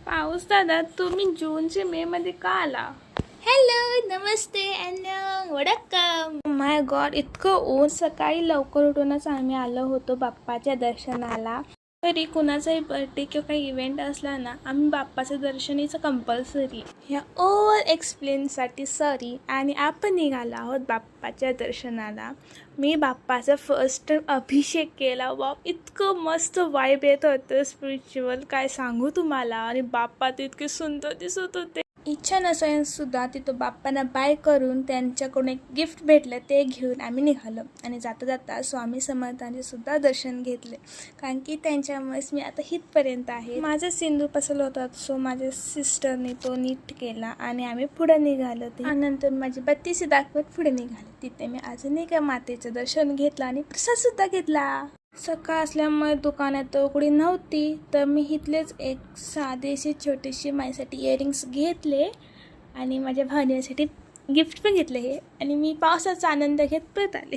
पाऊस दादा, तुम्ही जूनचे मे मध्ये का आला? हॅलो, नमस्ते अँड वडक्कम. माय गॉड, इतकं ऊन. सकाळी लवकर उठूनच आम्ही आलो होतो बाप्पाच्या दर्शनाला. तरी कुणाचाही बर्थडे किंवा काही इव्हेंट असला ना, आम्ही बाप्पाचं दर्शनीचं कंपल्सरी. ह्या ओव्हर एक्सप्लेनसाठी सॉरी. आणि आपण निघालो आहोत बाप्पाच्या दर्शनाला. मी बाप्पाचा फर्स्ट टाइम अभिषेक केला. बाप, इतकं मस्त वाईब येत होतं स्पिरिच्युअल, काय सांगू तुम्हाला. आणि बाप्पा ते इतके सुंदर दिसत होते. इच्छा नसेनसुद्धा तिथं बाप्पांना बाय करून त्यांच्याकडून एक गिफ्ट भेटलं, ते घेऊन आम्ही निघालो. आणि जाता जाता स्वामी समर्थांचे सुद्धा दर्शन घेतले, कारण की त्यांच्यामुळेच मी आता इथपर्यंत आहे. माझा सिंदूर पसरला होता, सो माझ्या सिस्टरने तो नीट केला आणि आम्ही पुढे निघालो. त्यानंतर माझी बत्तीसी दाखवत पुढे निघाले. तिथे मी अजून एका मातेचं दर्शन घेतलं आणि प्रसाद सुद्धा घेतला. सकाळ असल्यामुळे दुकानात उघडी नव्हती, तर मी इथलेच एक साधीशी छोटीशी माझ्यासाठी इयरिंग्स घेतले आणि माझ्या भावनेसाठी गिफ्ट पण घेतले हे. आणि मी पावसाचा आनंद घेत परत आले.